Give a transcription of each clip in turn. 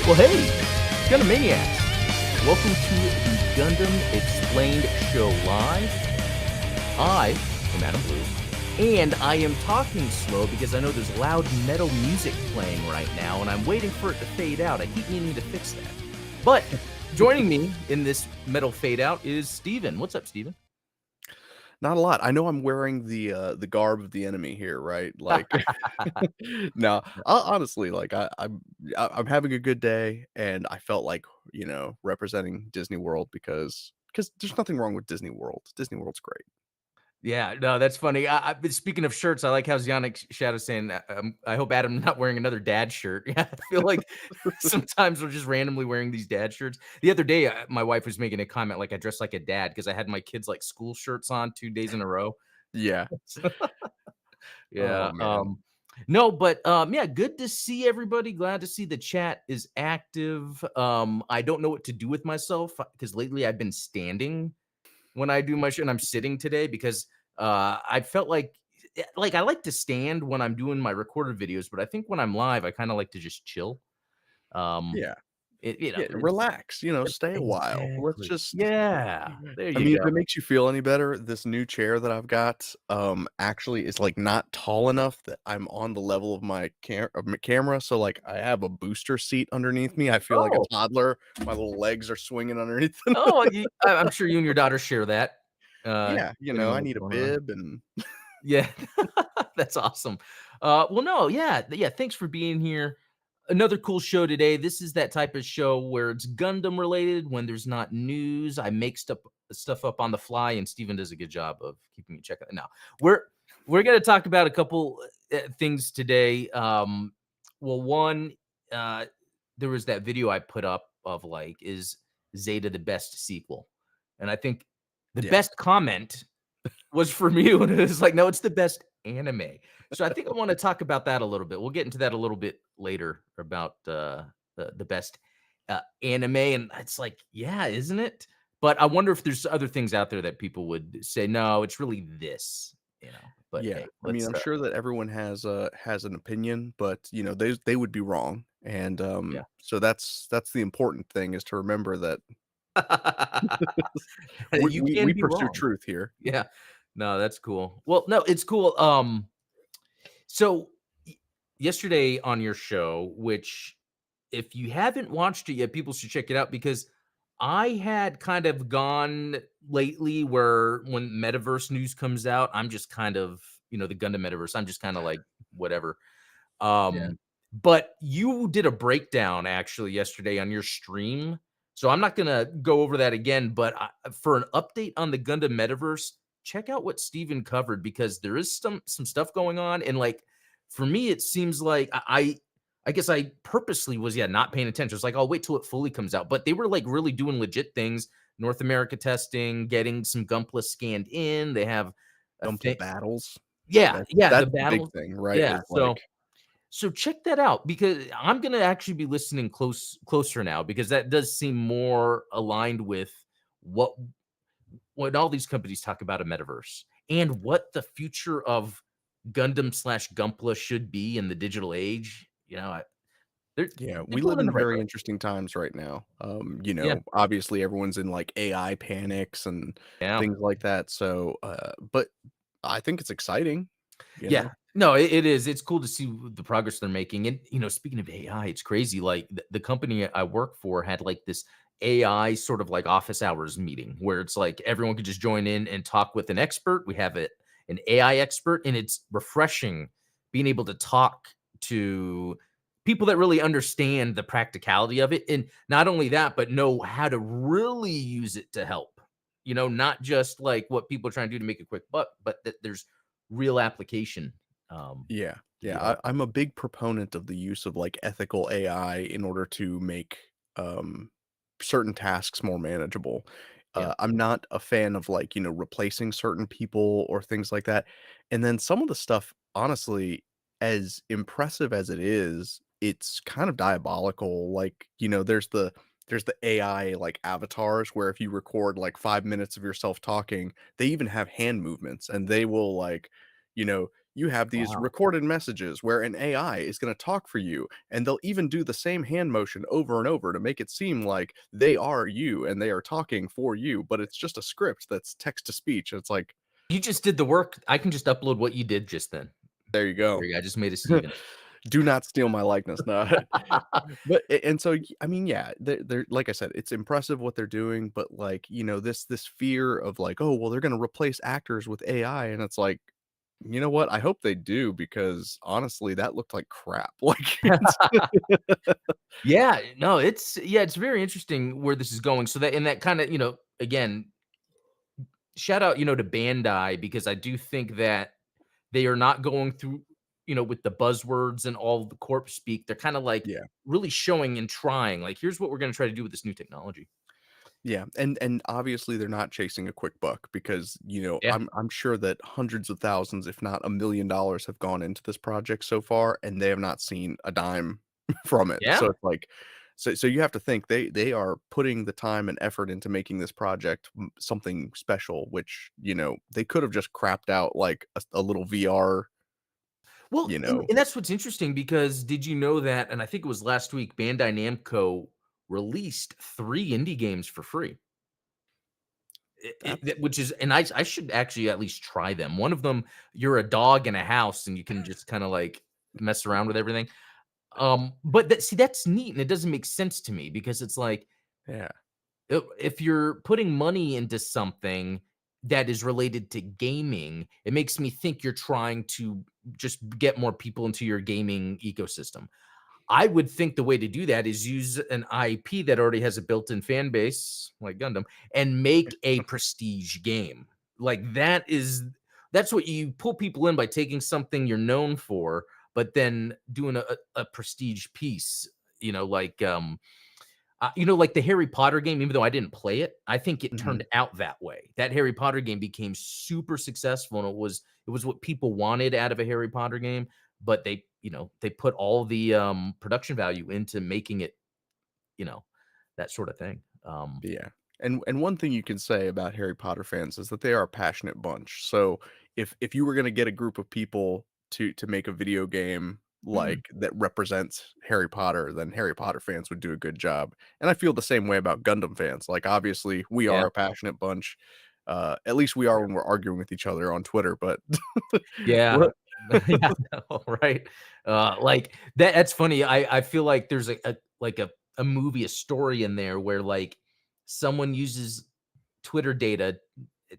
Well, hey, Gundam Maniacs! Welcome to the Gundam Explained Show Live. I am Adam Blue, and I am talking slow because I know there's loud metal music playing right now, and I'm waiting for it to fade out. I keep needing to fix that. But joining me in this metal fade out is Steven. What's up, Steven? Not a lot. I know I'm wearing the garb of the enemy here, right? Like, no, honestly, like I'm having a good day, and I felt like representing Disney World because there's nothing wrong with Disney World. Disney World's great. Yeah, no, that's funny. But speaking of shirts, I like how Zionic Shadow saying, I hope Adam's not wearing another dad shirt. Yeah, I feel like sometimes we're just randomly wearing these dad shirts. The other day, my wife was making a comment like I dressed like a dad because I had my kids like school shirts on 2 days in a row. Yeah. Oh Yeah. man. No, but yeah, good to see everybody. Glad to see the chat is active. I don't know what to do with myself because lately I've been standing when I do my shit, and I'm sitting today because I felt like I like to stand when I'm doing my recorded videos, but I think when I'm live, I kind of like to just chill. Um, Yeah. it you know Yeah. it's Relax. Stay a while. Let's exactly just yeah. There I you mean, if go. it makes you feel any better, this new chair that I've got, actually is, like, not tall enough that I'm on the level of my camera, so, like, I have a booster seat underneath me. I feel like a Oh toddler. My little legs are swinging underneath. oh, I'm sure you and your daughter share that. Yeah, Depending on I what's need a going on. bib and Yeah, that's awesome. Well, no, yeah. Thanks for being here. Another cool show today. This is that type of show where it's Gundam related. When there's not news, I make stuff up on the fly, and Steven does a good job of keeping me checking. Now we're gonna talk about a couple things today. Well, one, uh, there was that video I put up of like, is Zeta the best sequel? And I think the yeah. best comment was from you, and it was like, "No, it's the best anime." So I think I wanna talk about that a little bit. We'll get into that a little bit later about, the best, anime, and it's like, yeah, isn't it? But I wonder if there's other things out there that people would say, "No, it's really this," But Yeah. hey, I mean, let's, I'm sure that everyone has an opinion, but, they would be wrong, and, yeah. so that's the important thing is to remember that we You we can we be pursue wrong. truth here. Yeah. No, that's cool. Well, no, it's cool. So yesterday on your show, which if you haven't watched it yet, people should check it out because I had kind of gone lately where when metaverse news comes out, I'm just kind of, the Gundam metaverse, I'm just kind of like whatever. Yeah. Um, but you did a breakdown actually yesterday on your stream. So I'm not going to go over that again, but for an update on the Gundam metaverse, check out what Steven covered because there is some stuff going on, and like for me it seems like I guess I purposely was not paying attention. It's like I'll wait till it fully comes out, but they were like really doing legit things. North America testing, getting some Gunpla scanned in. They have a Gunpla thing. battles. Yeah, That's yeah, the that's the big battle. thing, right? Yeah, Is so like check that out because I'm gonna actually be listening closer now because that does seem more aligned with what when all these companies talk about a metaverse and what the future of Gundam slash Gunpla should be in the digital age. They're yeah, they're we going live in the in right very direction. interesting times right now. Yeah, Obviously everyone's in like AI panics and yeah, things like that. So, but I think it's exciting, you yeah. know? No, it is. It's cool to see the progress they're making. And speaking of AI, it's crazy. Like the company I work for had like this AI sort of like office hours meeting where it's like everyone could just join in and talk with an expert. We have an AI expert, and it's refreshing being able to talk to people that really understand the practicality of it. And not only that, but know how to really use it to help. Not just like what people are trying to do to make a quick buck, but that there's real application. Um, Yeah. Yeah, yeah, I'm a big proponent of the use of like ethical AI in order to make um certain tasks more manageable. yeah, I'm not a fan of like, replacing certain people or things like that. And then some of the stuff, honestly, as impressive as it is, it's kind of diabolical. Like, there's the AI like avatars where if you record like 5 minutes of yourself talking, they even have hand movements and they will like, you know, You have these Wow. recorded messages where an AI is gonna talk for you, and they'll even do the same hand motion over and over to make it seem like they are you and they are talking for you, but it's just a script that's text to speech. It's like, You just did the work. I can just upload what you did just then. there you There go. you go. I just made a Steven. Do not steal my likeness. No. But and so, I mean, yeah, they're like I said, it's impressive what they're doing, but, like, this fear of, like, "Oh, well, they're gonna replace actors with AI," and it's like, you know what? I hope they do because, honestly, that looked like crap. Like, it's Yeah, no, it's very interesting where this is going. So that and that kinda, again, shout out, to Bandai because I do think that they are not going through, with the buzzwords and all the corp speak. They're kinda like yeah. really showing and trying, like, here's what we're gonna try to do with this new technology. Yeah, and obviously they're not chasing a quick buck because, Yeah. I'm sure that hundreds of thousands, if not $1,000,000 have gone into this project so far, and they have not seen a dime from it. So Yeah. it's like so you have to think they are putting the time and effort into making this project something special, which, they could have just crapped out like a little VR, Well, you and know. and that's what's interesting because did you know that and I think it was last week, Bandai Namco released 3 indie games for free. That's Which is and I should actually at least try them. One of them, you're a dog in a house and you can just kinda, like, mess around with everything. But that's neat, and it doesn't make sense to me because it's like, yeah. if you're putting money into something that is related to gaming, it makes me think you're trying to just get more people into your gaming ecosystem. I would think the way to do that is use an IP that already has a built-in fan base, like Gundam, and make a prestige game. Like that's what you pull people in by taking something you're known for, but then doing a prestige piece, like the Harry Potter game, even though I didn't play it, I think it Mhm. turned out that way. That Harry Potter game became super successful, and it was what people wanted out of a Harry Potter game, but they put all the production value into making it, you know, that sort of thing. Yeah. And one thing you can say about Harry Potter fans is that they are a passionate bunch. So if you were gonna get a group of people to make a video game Hmm, like that represents Harry Potter, then Harry Potter fans would do a good job. And I feel the same way about Gundam fans. Like obviously we yeah. are a passionate bunch. At least we are when we're arguing with each other on Twitter, but Yeah. we're Yeah, no, right? Like, that's funny. I feel like there's a movie, a story in there where, like, someone uses Twitter data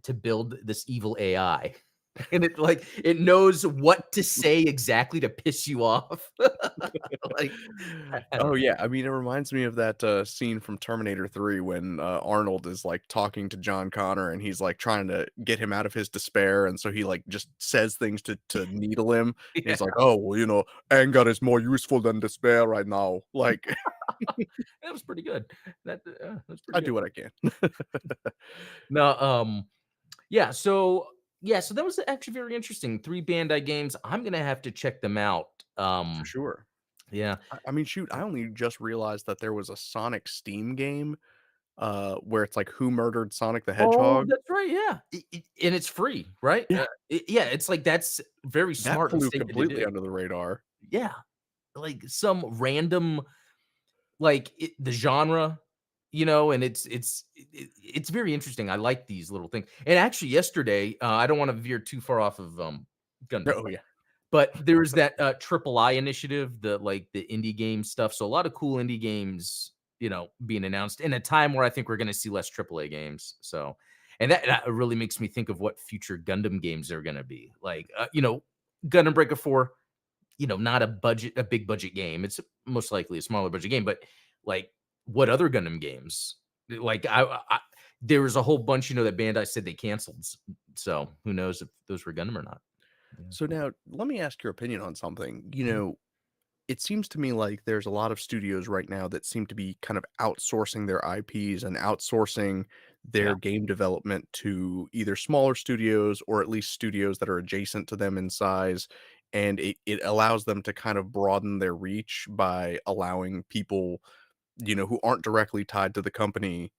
to build this evil AI, and it knows what to say exactly to piss you off. Like, I Oh, don't yeah, I mean, it reminds me of that, scene from Terminator 3 when, Arnold is, like, talking to John Connor, and he's, like, trying to get him out of his despair, and so he, like, just says things to needle him, and yeah, he's like, "Oh, well, anger is more useful than despair right now." Like, that was pretty good. That's pretty I good. do what I can. No, yeah, so that was actually very interesting. 3 Bandai games. I'm gonna have to check them out. For sure. Yeah. I mean, shoot, I only just realized that there was a Sonic Steam game, where it's like Who Murdered Sonic the Oh, Hedgehog? that's right, yeah. And it's free, right? Yeah, Yeah, it's like that's very that smart and flew Sega to completely do. under the radar. Yeah, like some random like the genre, and it's very interesting. I like these little things. And actually, yesterday, I don't want to veer too far off of Gundam, Oh, yeah. but there's that Triple I initiative, the indie game stuff. So a lot of cool indie games, being announced in a time where I think we're going to see less AAA games. So, and that really makes me think of what future Gundam games are going to be. Like, Gundam Breaker 4, not a big budget game. It's most likely a smaller budget game, but like what other Gundam games? Like there was a whole bunch, that Bandai said they canceled. So who knows if those were Gundam or not? Yeah. So now let me ask your opinion on something. Mhm. It seems to me like there's a lot of studios right now that seem to be kind of outsourcing their IPs and outsourcing Yeah. their game development to either smaller studios or at least studios that are adjacent to them in size. And it allows them to kind of broaden their reach by allowing people, who aren't directly tied to the company,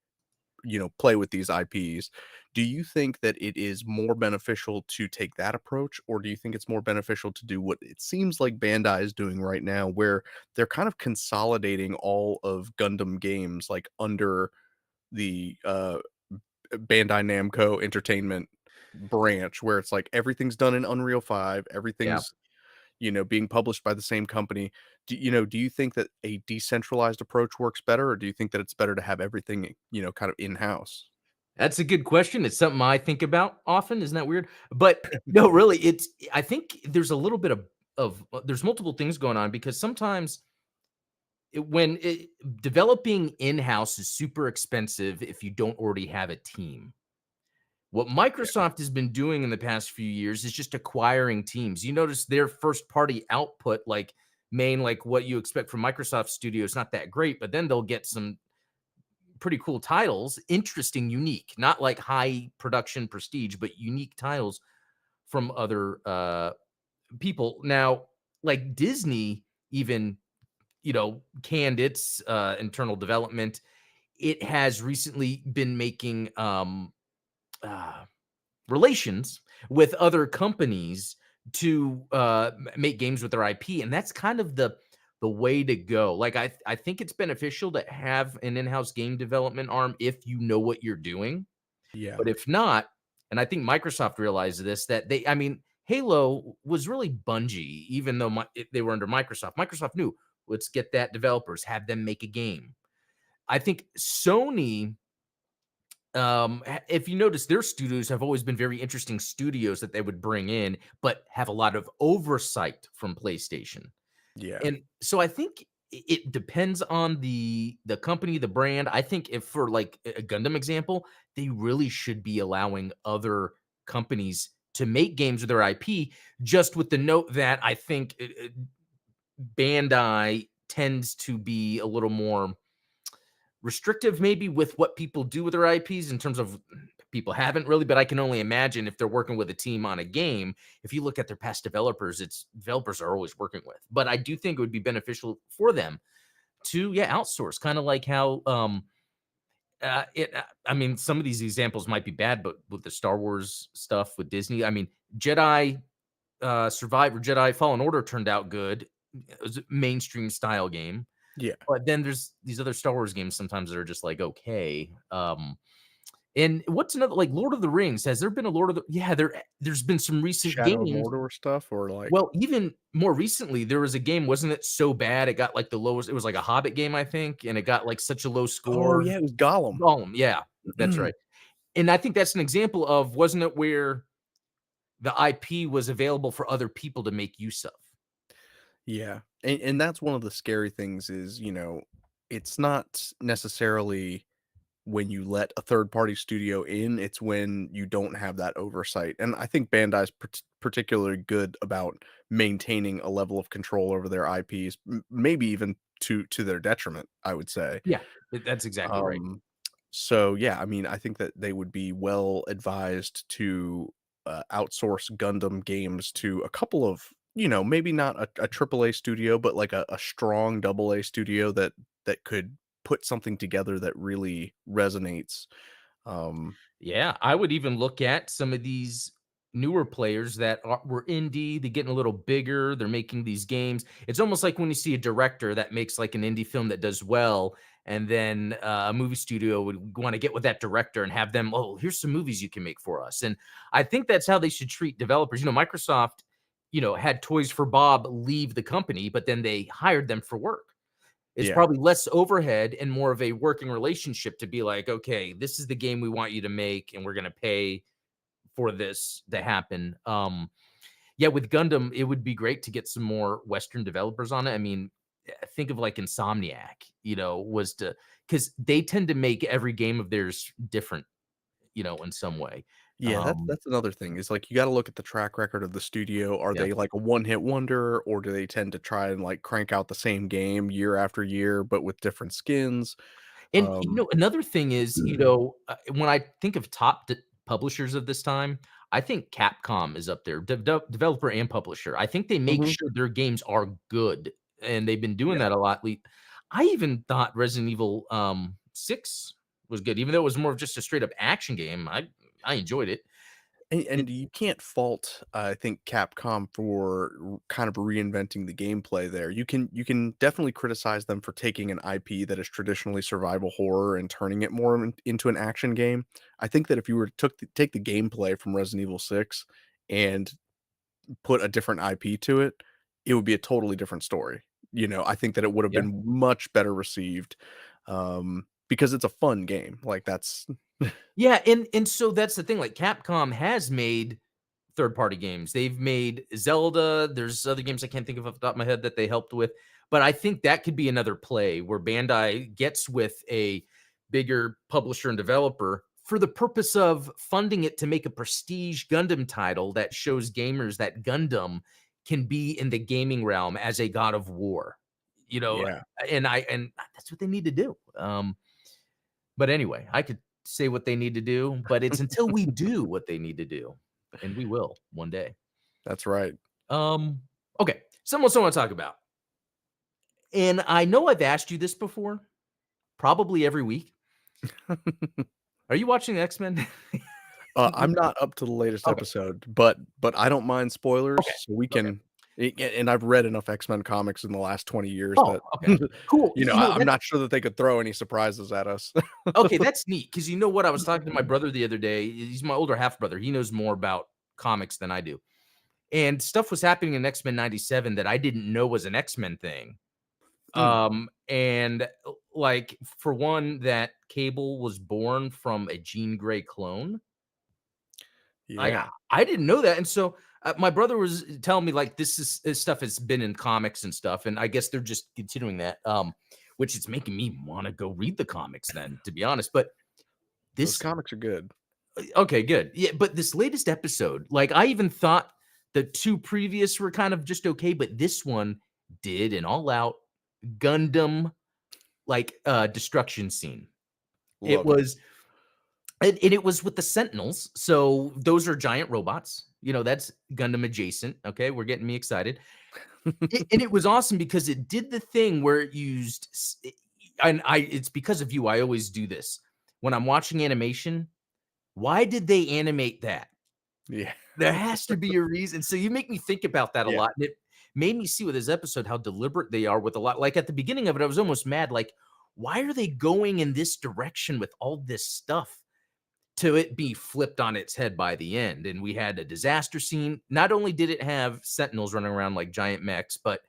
play with these IPs. Do you think that it is more beneficial to take that approach, or do you think it's more beneficial to do what it seems like Bandai is doing right now, where they're kind of consolidating all of Gundam games, like, under the, Bandai Namco Entertainment branch, where it's like everything's done in Unreal 5, Yeah. everything's, being published by the same company. Do you think that a decentralized approach works better, or do you think that it's better to have everything, kind of in-house? That's a good question. It's something I think about often. Isn't that weird? But no, really, I think there's a little bit of there's multiple things going on because sometimes developing in-house is super expensive if you don't already have a team. What Microsoft has been doing in the past few years is just acquiring teams. You notice their first party output, like what you expect from Microsoft Studios, not that great, but then they'll get some pretty cool titles, interesting, unique, not like high production prestige, but unique titles from other people. Now, like Disney, even canned its internal development. It has recently been making uh, relations with other companies to make games with their IP, and that's kind of the way to go. Like I think it's beneficial to have an in-house game development arm if you know what you're doing. Yeah. But if not, and I think Microsoft realized this, that I mean, Halo was really Bungie, even though they were under Microsoft. Microsoft knew, let's get that developers, have them make a game. I think Sony, if you notice, their studios have always been very interesting studios that they would bring in, but have a lot of oversight from PlayStation. Yeah. And so I think it depends on the company, the brand. I think if for like a Gundam example, they really should be allowing other companies to make games with their IP, just with the note that I think Bandai tends to be a little more restrictive maybe with what people do with their IPs in terms of people haven't really, but I can only imagine if they're working with a team on a game, if you look at their past developers, it's developers are always working with. But I do think it would be beneficial for them to outsource, kind of like how I mean some of these examples might be bad, but with the Star Wars stuff with Disney, I mean Jedi Survivor, Jedi Fallen Order turned out good. It was a mainstream style game. Yeah. But then there's these other Star Wars games sometimes that are just like, okay. And what's another like Lord of the Rings? Has there been a Lord of the Yeah, there's been some recent Shadow of games. Mordor stuff or, like. Well, even more recently, there was a game, wasn't it so bad? It got like the lowest, it was like a Hobbit game, I think, and it got like such a low Oh, score. yeah, it was Gollum. Gollum, yeah, that's right. And I think that's an example of, wasn't it where the IP was available for other people to make use of? Yeah, and that's one of the scary things is, it's not necessarily when you let a third party studio in, it's when you don't have that oversight. And I think Bandai's particularly good about maintaining a level of control over their IPs, maybe even to their detriment, I would say. Yeah, that's exactly right. Um, so yeah, I mean, I think that they would be well advised to outsource Gundam games to a couple of, maybe not a AAA studio, but like a strong AA studio that could put something together that really resonates. Um, Yeah, I would even look at some of these newer players that were indie. They're getting a little bigger. They're making these games. It's almost like when you see a director that makes like an indie film that does well, and then a movie studio would want to get with that director and have them, oh, here's some movies you can make for us. And I think that's how they should treat developers. Microsoft, had Toys for Bob leave the company, but then they hired them for work. It's yeah, probably less overhead and more of a working relationship to be like, "Okay, this is the game we want you to make, and we're gonna pay for this to happen." Yeah, with Gundam, it would be great to get some more Western developers on it. I mean, think of like Insomniac, was to because they tend to make every game of theirs different, in some way. yeah. That's Um, that's another thing. Is like you got to look at the track record of the studio. Are yeah. they like a one hit wonder, or do they tend to try and like crank out the same game year after year, but with different skins? And, Um, another thing is, when I think of top publishers of this time, I think Capcom is up there, developer and publisher. I think they make mhm, sure their games are good, and they've been doing yeah. that a lot. I even thought Resident Evil 6 was good, even though it was more of just a straight up action game. I enjoyed it. It And you can't fault, I think, Capcom for kind of reinventing the gameplay there. You can definitely criticize them for taking an IP that is traditionally survival horror and turning it more into an action game. I think that if you were to take the gameplay from Resident Evil 6 and put a different IP to it, it would be a totally different story. I think that it would have yeah. been much better received, because it's a fun game. Like, that's Yeah, and so that's the thing, like, Capcom has made third-party games. They've made Zelda, there's other games I can't think of off the top of my head that they helped with, but I think that could be another play where Bandai gets with a bigger publisher and developer for the purpose of funding it to make a prestige Gundam title that shows gamers that Gundam can be in the gaming realm as a god of war, you know, yeah. and that's what they need to do. But anyway, I could say what they need to do, but it's until we do what they need to do, and we will one day. That's right. Um, okay, something else I want to talk about, and I know I've asked you this before, probably every week. Are you watching the X-Men? I'm not up to the latest Okay, episode, but I don't mind spoilers, okay, so we okay. can and I've read enough X-Men comics in the last 20 years Oh, that, okay. Cool. I'm not sure that they could throw any surprises at us. Okay, that's neat because you know what? I was talking to my brother the other day. He's my older half brother. He knows more about comics than I do. And stuff was happening in X-Men 97 that I didn't know was an X-Men thing. Hmm, And like for one, that Cable was born from a Jean Grey clone. Like yeah. I didn't know that, and so my brother was telling me like this stuff has been in comics and stuff, and I guess they're just continuing that. Which is making me want to go read the comics then, to be honest. But Those this comics are good. okay, good, yeah. But this latest episode, like I even thought the two previous were kind of just okay, but this one did an all out Gundam like destruction scene. It Love it. was and it was with the Sentinels. So those are giant robots. You know, that's Gundam adjacent. Okay, we're getting me excited. And it was awesome because it did the thing where it used and I it's because of you. I always do this. When I'm watching animation, why did they animate that? Yeah. There has to be a reason. So you make me think about that a Yeah. lot. And it made me see with this episode how deliberate they are with a lot. Like at the beginning of it, I was almost mad. Like, why are they going in this direction with all this stuff? To it be flipped on its head by the end. And we had a disaster scene. Not only did it have sentinels running around like giant mechs, but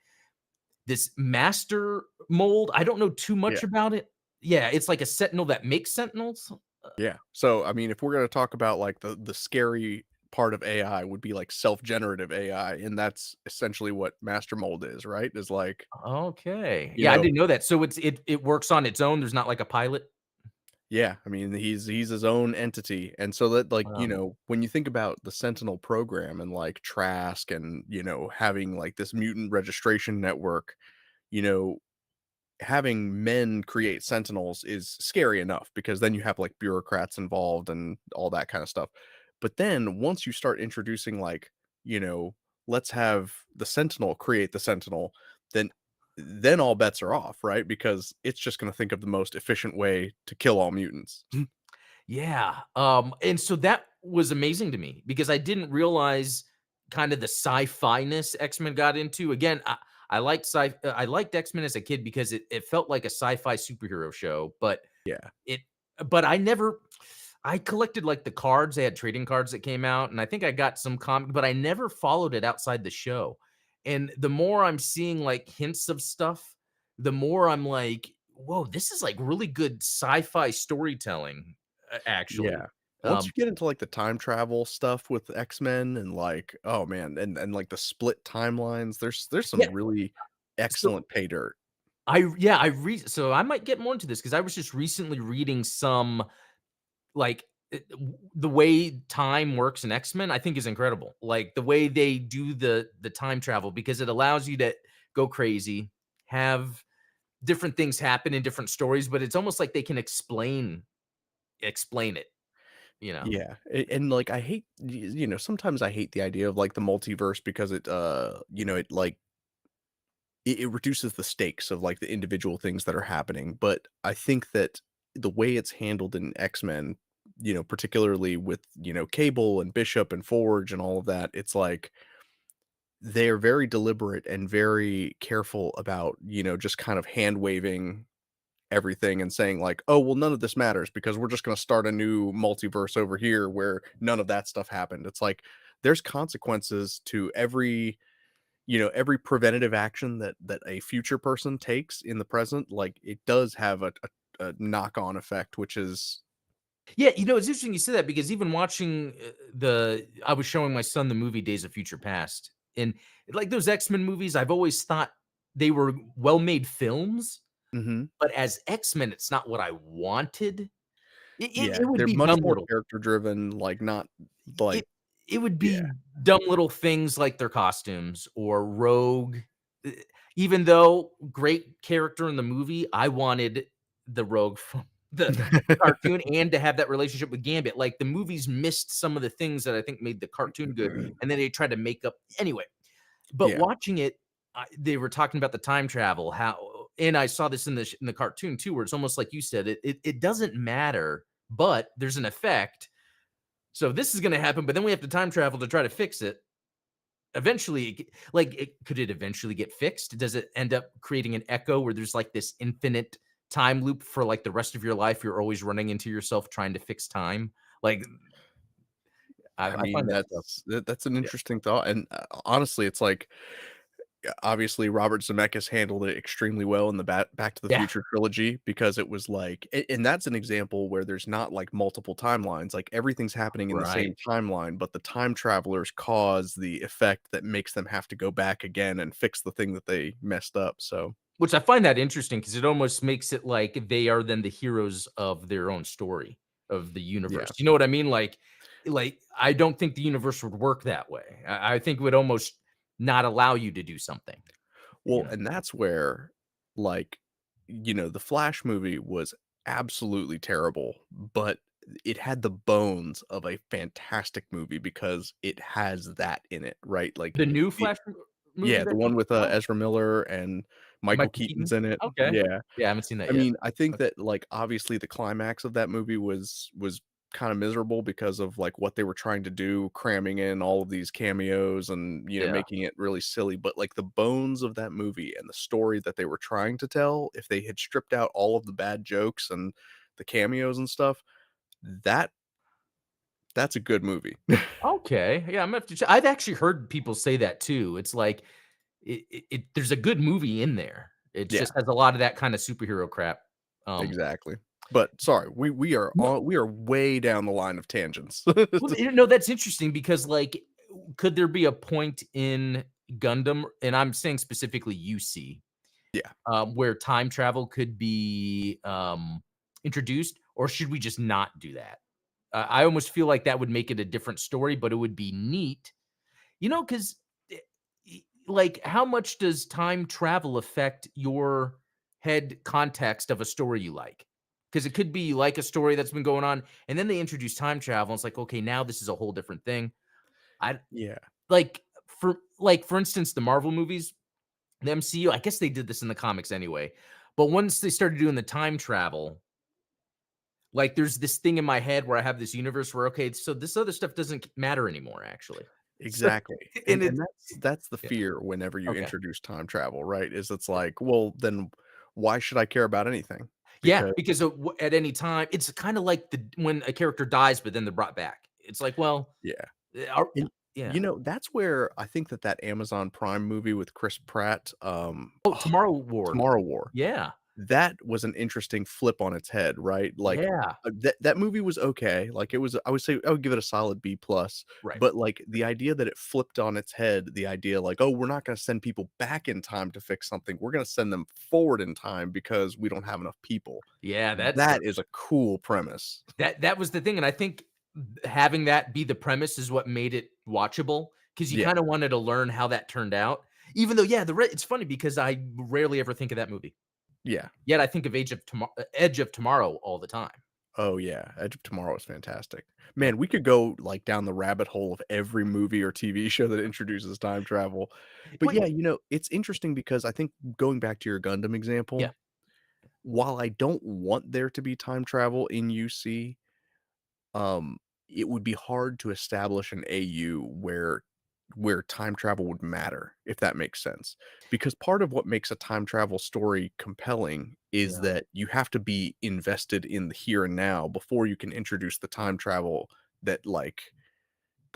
this master mold, I don't know too Yeah. much about it. Yeah, it's like a sentinel that makes sentinels. Yeah. So, I mean, if we're gonna talk about, like, the scary part of AI would be, like, self-generative AI, and that's essentially what Master Mold is, right? Is like, Okay. you Yeah, I know didn't know that. So it works on its own. There's not like a pilot. yeah, I mean, he's his own entity, and so that, like, Wow. when you think about the Sentinel program and, like, Trask and, having, like, this mutant registration network, you know, having men create Sentinels is scary enough because then you have, like, bureaucrats involved and all that kinda stuff. But then once you start introducing, like, you know, let's have the Sentinel create the Sentinel, then all bets are off, right? Because it's just gonna think of the most efficient way to kill all mutants. Yeah. And so that was amazing to me because I didn't realize kind of the sci-fi-ness X-Men got into. Again, I liked X-Men as a kid because it felt like a sci-fi superhero show, Yeah. it but I collected like the cards. They had trading cards that came out, and I think I got some comic, but I never followed it outside the show. And the more I'm seeing like hints of stuff, the more I'm like, whoa, this is like really good sci-fi storytelling, actually. Yeah. Once Um, you get into, like, the time travel stuff with X-Men and, like, oh, man, and, like, the split timelines, there's yeah. some really So excellent pay dirt. I read so I might get more into this because I was just recently reading some like the way time works in X-Men, I think is incredible. Like the way they do the time travel because it allows you to go crazy, have different things happen in different stories, but it's almost like they can explain it, you know. Yeah, and, like, I hate sometimes I hate the idea of, like, the multiverse because it, it, like it reduces the stakes of, like, the individual things that are happening, but I think that the way it's handled in X-Men, particularly with, Cable and Bishop and Forge and all of that, it's like they're very deliberate and very careful about, just kind of hand waving everything and saying like, "Oh, well, none of this matters because we're just gonna start a new multiverse over here where none of that stuff happened." It's like there's consequences to every preventative action that a future person takes in the present. Like it does have a knock-on effect, which is Yeah, it's interesting you say that because even watching I was showing my son the movie Days of Future Past, and like those X-Men movies, I've always thought they were well-made films, Mhm. but as X-Men, it's not what I wanted. Yeah, It would they're be much dumb more little character driven, like, not like it it would yeah. be dumb little things like their costumes or Rogue. Eh, Even though great character in the movie, I wanted the Rogue from the cartoon and to have that relationship with Gambit. Like, the movies missed some of the things that I think made the cartoon good, and then they tried to make up anyway. But Yeah. watching it, they were talking about the time travel, how and I saw this in the cartoon too, where it's almost like you said, it doesn't matter, but there's an effect. So this is gonna happen, but then we have to time travel to try to fix it. Eventually, could it eventually get fixed? Does it end up creating an echo where there's like this infinite time loop for like the rest of your life? You're always running into yourself trying to fix time. Like I I mean, find that stuff. that's an Yeah. interesting thought, and, honestly, it's like, obviously, Robert Zemeckis handled it extremely well in the Back to the Yeah. Future trilogy because it was like and that's an example where there's not, like, multiple timelines, like, everything's happening in the same Right. timeline, but the time travelers cause the effect that makes them have to go back again and fix the thing that they messed up, so Which I find that interesting because it almost makes it like they are then the heroes of their own story, of the yeah. universe. You know what I mean? Like, I don't think the universe would work that way. I think it would almost not allow you to do something, you Well, know? and that's where, like, the Flash movie was absolutely terrible, but it had the bones of a fantastic movie because it has that in it, right? Like, The new the Flash movie yeah, the that came one with, out? Ezra Miller and Michael Michael Keaton's Keaton? in it. Okay. Yeah. Yeah, I haven't seen that I yet. mean, I think Okay. that, like, obviously the climax of that movie was kinda miserable because of, like, what they were trying to do, cramming in all of these cameos and, Yeah. making it really silly, but, like, the bones of that movie and the story that they were trying to tell, if they had stripped out all of the bad jokes and the cameos and stuff, that that's a good movie. Okay. Yeah, I'm gonna have to I've actually heard people say that too. It's like there's a good movie in there. It Yeah, just has a lot of that kinda superhero crap. Um, exactly. But sorry, no we are way down the line of tangents. Well, no, that's interesting because, like, could there be a point in Gundam, and I'm saying specifically UC, Yeah. where time travel could be, introduced, or should we just not do that? I almost feel like that would make it a different story, but it would be neat, 'cause, like, how much does time travel affect your head context of a story you like? Because it could be you like a story that's been going on, and then they introduce time travel, and it's like, "Okay, now this is a whole different thing." I Yeah. for instance, the Marvel movies, the MCU, I guess they did this in the comics anyway, but once they started doing the time travel, like, there's this thing in my head where I have this universe where, okay, so this other stuff doesn't matter anymore, actually. So Exactly, and and it's that's the yeah, fear whenever you okay. introduce time travel, right? Is it's like, well, then why should I care about anything? Yeah, Because because at any time it's kinda like the when a character dies, but then they're brought back. It's like, well, yeah, are and, yeah. that's where I think that Amazon Prime movie with Chris Pratt, Oh, Tomorrow War. Tomorrow War, Yeah, that was an interesting flip on its head, right? Like, yeah, that movie was okay, like, it was I would say I would give it a solid B plus, right. but, like, the idea that it flipped on its head, the idea like, "Oh, we're not gonna send people back in time to fix something, we're gonna send them forward in time because we don't have enough people." Yeah, That is a cool premise. that was the thing, and I think having that be the premise is what made it watchable because you Yeah, kinda wanted to learn how that turned out. Even though, yeah, it's funny because I rarely ever think of that movie. yeah. Yet I think of Edge of Tomorrow all the time. Oh, yeah, Edge of Tomorrow is fantastic. Yeah. Man, we could go, like, down the rabbit hole of every movie or TV show that introduces time travel. But, Well, yeah, it's interesting because I think going back to your Gundam yeah. example, while I don't want there to be time travel in UC, um, it would be hard to establish an AU where time travel would matter, if that makes sense. Because part of what makes a time travel story compelling is Yeah. that you have to be invested in the here and now before you can introduce the time travel that, like,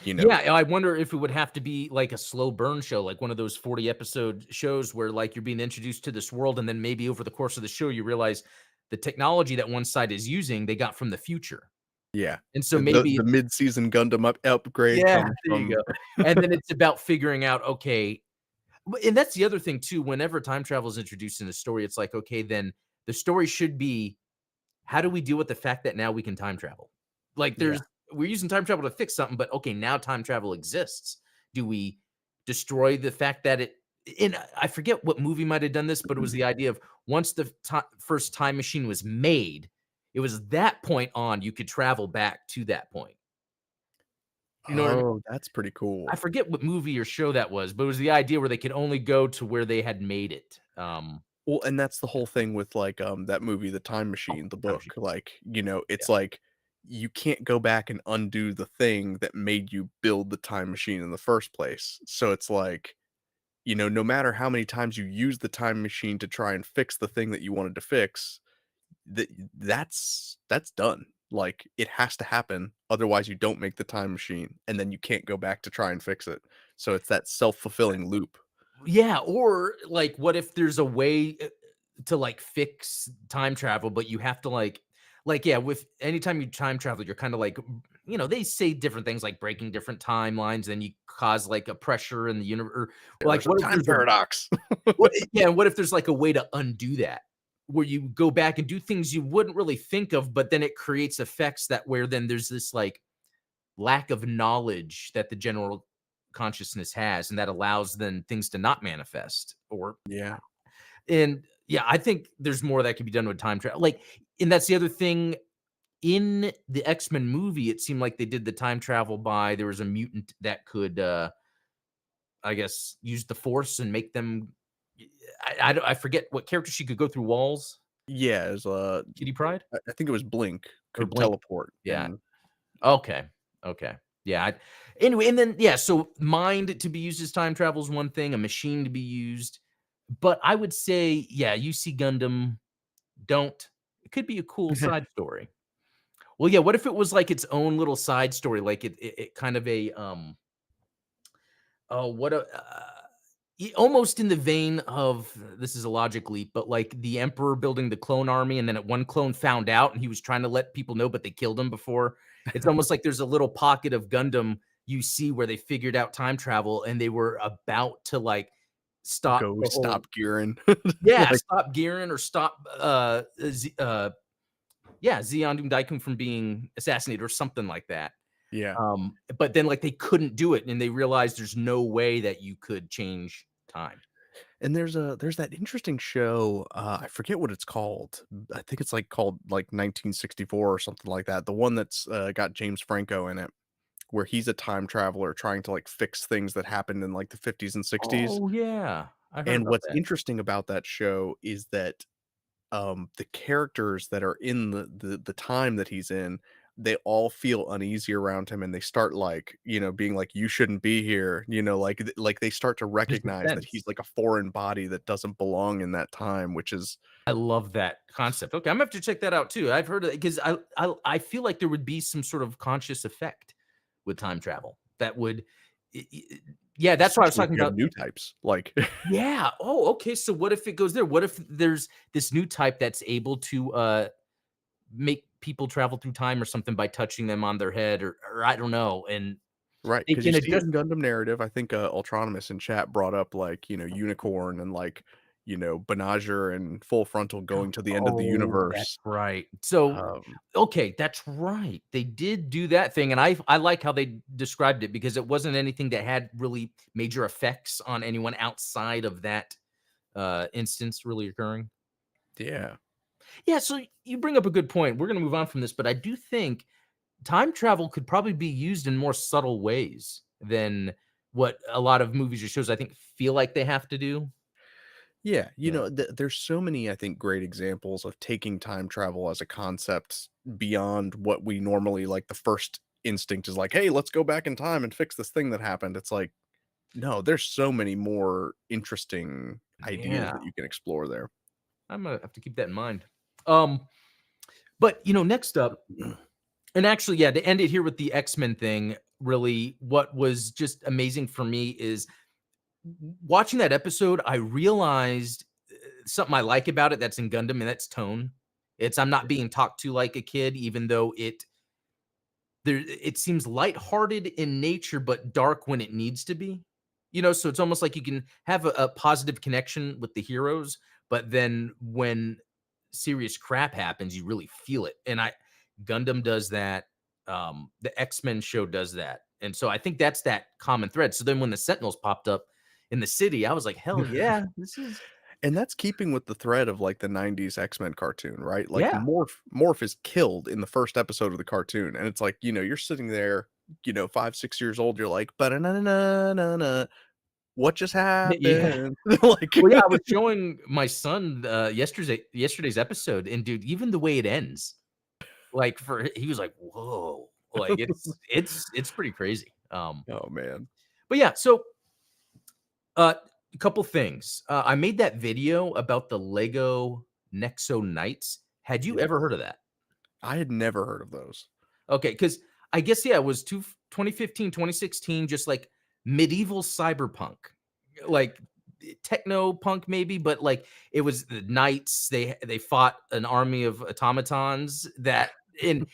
you know. Yeah, I wonder if it would have to be like a slow burn show, like one of those 40 episode shows where like you're being introduced to this world and then maybe over the course of the show you realize the technology that one side is using they got from the future. Yeah. And so The maybe mid-season Gundam upgrade yeah, comes there you from. go. And then it's about figuring out, okay, and that's the other thing too, whenever time travel is introduced in a story, it's like, okay, then the story should be how do we deal with the fact that now we can time travel? Like Yeah, we're using time travel to fix something, but okay, now time travel exists. Do we destroy the fact that it and I forget what movie might have done this, but it was the idea of once the first time machine was made, it was that point on you could travel back to that point. You know what I mean? oh, that's pretty I cool. forget what movie or show that was, but it was the idea where they could only go to where they had made it. Well, and that's the whole thing with, like, that movie, The Time Oh, Machine, the time machine. book, like, Yeah. it's like, you can't go back and undo the thing that made you build the time machine in the first place, so it's like, no matter how many times you use the time machine to try and fix the thing that you wanted to fix, that's done, like, it has to happen, otherwise you don't make the time machine, and then you can't go back to try and fix it, so it's that self-fulfilling loop. Yeah, or like, what if there's a way to like fix time travel, but you have to yeah, with anytime you time travel, you're kind of like, they say different things like breaking different timelines, and you cause like a pressure in the universe. Or like, There's a what if time there's a paradox. yeah, and what if there's like a way to undo that, where you go back and do things you wouldn't really think of, but then it creates effects that where then there's this like lack of knowledge that the general consciousness has, and that allows then things to not manifest or Yeah. and yeah, I think there's more that can be done with time travel. Like, and that's the other thing in the X-Men movie, it seemed like they did the time travel by there was a mutant that could I guess use the force and make them I forget what character she could go through walls. Yeah, it was, Kitty Pride I think it was Blink or could Blink? teleport Yeah. and Okay. Okay. Yeah. Anyway, and then yeah, so mind to be used as time travel is one thing, a machine to be used. But I would say, yeah, you see Gundam, don't. It could be a cool side story. Well, yeah, what if it was like its own little side story, like it kind of a oh, what a almost in the vein of this is a logic leap, but like the Emperor building the clone army, and then one clone found out, and he was trying to let people know, but they killed him before. It's almost like there's a little pocket of Gundam you see where they figured out time travel, and they were about to like stop go the whole stop Gurren. yeah, Like, stop Giran or stop yeah, Zeon Daikun from being assassinated or something like that. yeah. But then like they couldn't do it and they realized there's no way that you could change time. And there's that interesting show, I forget what it's called. I think it's, like, called, like, 1964 or something like that. The one that's, got James Franco in it, where he's a time traveler trying to, like, fix things that happened in, like, the '50s and '60s. Oh yeah. I heard And about what's that. interesting about that show is that the characters that are in the time that he's in, they all feel uneasy around him and they start like, being like, "You shouldn't be here," like they start to There's a recognize that he's sense. like a foreign body that doesn't belong in that time, which is. I love that concept. Okay, I'm gonna have to check that out too. I've heard it because I feel like there would be some sort of conscious effect with time travel that would yeah, that's what I was Especially if talking you have about. new types, like. Yeah. Oh, okay. So what if it goes there? What if there's this new type that's able to make people travel through time or something by touching them on their head or I don't know, and Right, they because you can see it adjust. in Gundam narrative. I think, Ultronymous in chat brought up, like, Unicorn and, like, Banagher and Full Frontal going to the end of the Oh, that's universe. right. So, Um, okay, that's right. They did do that thing, and I like how they described it because it wasn't anything that had really major effects on anyone outside of that instance really occurring. yeah. Yeah, so you bring up a good point. We're going to move on from this, but I do think time travel could probably be used in more subtle ways than what a lot of movies or shows I think feel like they have to do. Yeah, Yeah. there's so many, I think, great examples of taking time travel as a concept beyond what we normally like. The first instinct is like, "Hey, let's go back in time and fix this thing that happened." It's like, no, there's so many more interesting ideas Yeah. that you can explore there. I'm gonna have to keep that in mind. Um, but next up, and actually, yeah, to end it here with the X-Men thing, really, what was just amazing for me is watching that episode, I realized something I like about it that's in Gundam, and that's tone. It's I'm not being talked to like a kid, even though it seems lighthearted in nature, but dark when it needs to be. So it's almost like you can have a positive connection with the heroes, but then when serious crap happens, you really feel it. And Gundam does that. The X-Men show does that. And so I think that's that common thread. So then when the Sentinels popped up in the city, I was like, hell yeah, this is And that's keeping with the thread of, like, the '90s X-Men cartoon, right? Like, yeah. Morph is killed in the first episode of the cartoon, and it's like, you're sitting there, 5, 6 years old, you're like, ba na na na na what just Yeah. happened?" Like Well, yeah, I was showing my son yesterday's episode, and dude, even the way it ends, like he was like, "Whoa!" Like it's pretty crazy. Oh, man. But yeah, so a couple things. I made that video about the Lego Nexo Knights. Had you Yeah. ever heard of that? I had never heard of those. Okay, because I guess yeah, it was 2015, 2016, just like medieval cyberpunk, like techno punk maybe, but like it was the knights. They fought an army of automatons and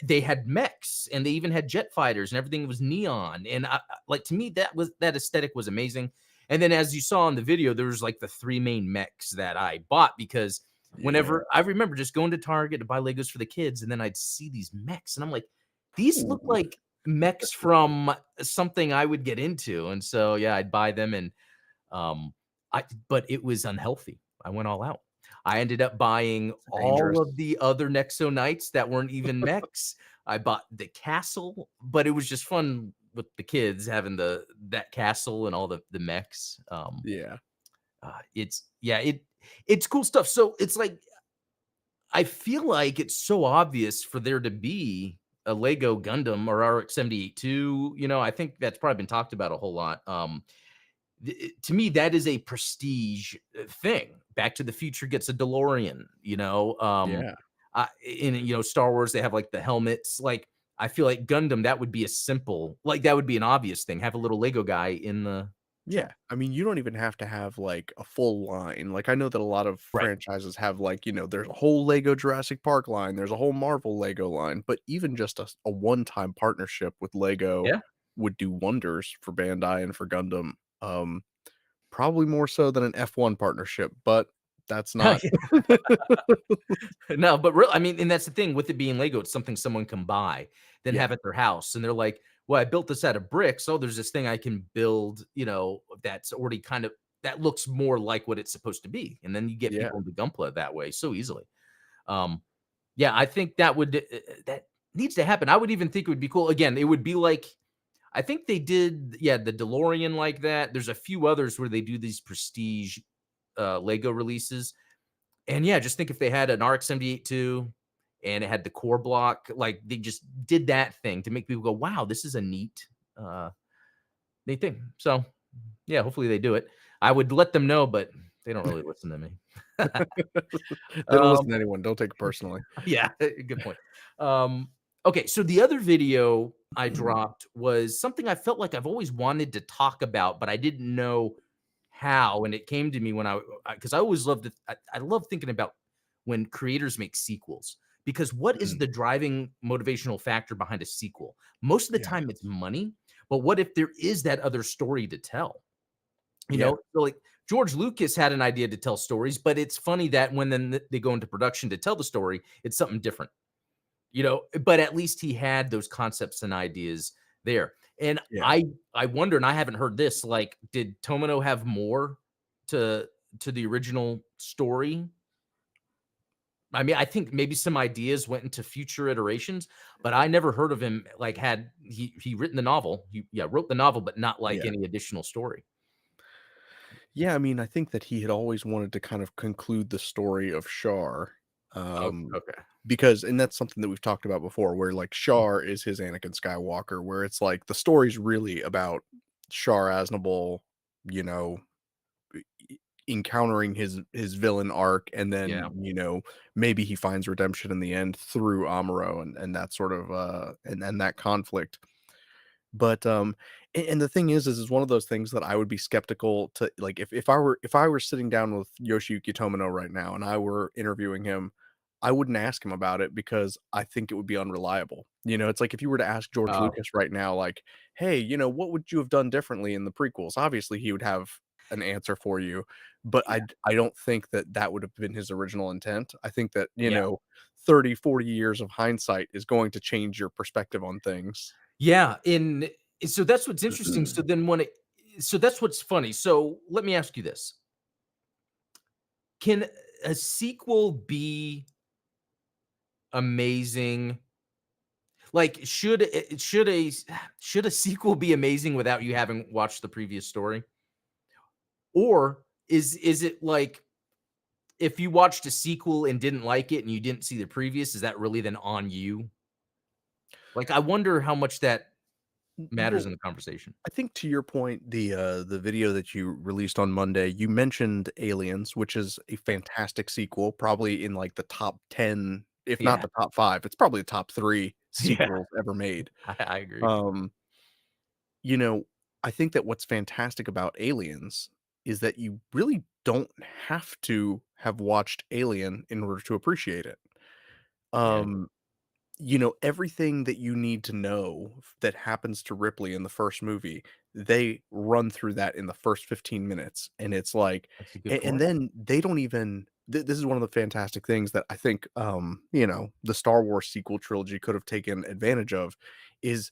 they had mechs and they even had jet fighters and everything was neon. And like to me, that aesthetic was amazing. And then as you saw in the video, there was like the three main mechs that I bought because Yeah. whenever I remember just going to Target to buy Legos for the kids, and then I'd see these mechs, and I'm like, these look Ooh. like mechs from something I would get into. And so yeah, I'd buy them and um but it was unhealthy. I went all out. I ended up buying It's all dangerous. of the other Nexo Knights that weren't even mechs. I bought the castle, but it was just fun with the kids having that castle and all the mechs. Yeah. It's yeah, it's cool stuff. So it's like I feel like it's so obvious for there to be a Lego Gundam or RX-78-2. I think that's probably been talked about a whole lot. To me, that is a prestige thing. Back to the Future gets a DeLorean. Yeah. In Star Wars, they have like the helmets. Like I feel like Gundam, that would be a simple, like that would be an obvious thing. Have a little Lego guy in the Yeah. truck. I mean, you don't even have to have, like, a full line. Like, I know that a lot of Right. franchises have, like, there's a whole Lego Jurassic Park line, there's a whole Marvel Lego line, but even just a one-time partnership with Lego Yeah. would do wonders for Bandai and for Gundam. Probably more so than an F1 partnership, but that's not No, but real I mean, and that's the thing with it being Lego, it's something someone can buy, then Yeah, have at their house, and they're like, "Well, I built this out of bricks, oh, there's this thing I can build, that's already kind of that looks more like what it's supposed to be," and then you get yeah, people into Gunpla that way so easily. Um, yeah, I think that needs to happen. I would even think it would be cool again, it would be like I think they did, yeah, the DeLorean like that. There's a few others where they do these prestige, Lego releases. And yeah, just think if they had an RX-78 too, and it had the core block, like they just did that thing to make people go, "Wow, this is a uh, neat thing." So yeah, hopefully they do it. I would let them know, but they don't really listen to me. they don't listen um, to anyone, don't take it personally. yeah, good point. Okay, so the other video I dropped was something I felt like I've always wanted to talk about, but I didn't know how. And it came to me when because I always loved it. I love thinking about when creators make sequels because what is Mm, the driving motivational factor behind a sequel? Most of the yeah, time it's money, but what if there is that other story to tell? yeah, So like George Lucas had an idea to tell stories, but it's funny that when then they go into production to tell the story, it's something different. But at least he had those concepts and ideas there. And yeah. I wonder, and I haven't heard this, like, did Tomino have more to the original story? I mean, I think maybe some ideas went into future iterations, but I never heard of him like had he written the novel. He wrote the novel, but not like Yeah. any additional story. Yeah, I mean, I think that he had always wanted to kind of conclude the story of Char, Oh, um, okay. because and that's something that we've talked about before, where, like, Char is his Anakin Skywalker, where it's like the story's really about Char Aznable, you know, e encountering his villain arc, and Yeah. then, maybe he finds redemption in the end through Amuro and that sort of, and that conflict. But, and the thing is one of those things that I would be skeptical to like, if I were sitting down with Yoshiyuki Tomino right now and I were interviewing him, I wouldn't ask him about it because I think it would be unreliable. It's like if you were to ask George Oh, Lucas right now, like, "Hey, what would you have done differently in the prequels?" Obviously, he would have an answer for you, but yeah. I don't think that that would have been his original intent. I think that, Yeah. 30, 40 years of hindsight is going to change your perspective on things. Yeah, so that's what's interesting. So then so that's what's funny. So let me ask you this. Can a sequel be amazing? Like, should a sequel be amazing without you having watched the previous story? Or is it like if you watched a sequel and didn't like it and you didn't see the previous, is that really then on you? Like, I wonder how much that matters Well, in the conversation. I think to your point, the video that you released on Monday, you mentioned Aliens, which is a fantastic sequel, probably in like the top 10, if not Yeah, the top 5. It's probably the top 3 yeah, sequels ever made. I agree. Um, you know, I think that what's fantastic about Aliens is that you really don't have to have watched Alien in order to appreciate it. Yeah, Um, everything that you need to know that happens to Ripley in the first movie, they run through that in the first 15 minutes. And it's like, that's a good and point. then they don't even, this is one of the fantastic things that I think, the Star Wars sequel trilogy could have taken advantage of is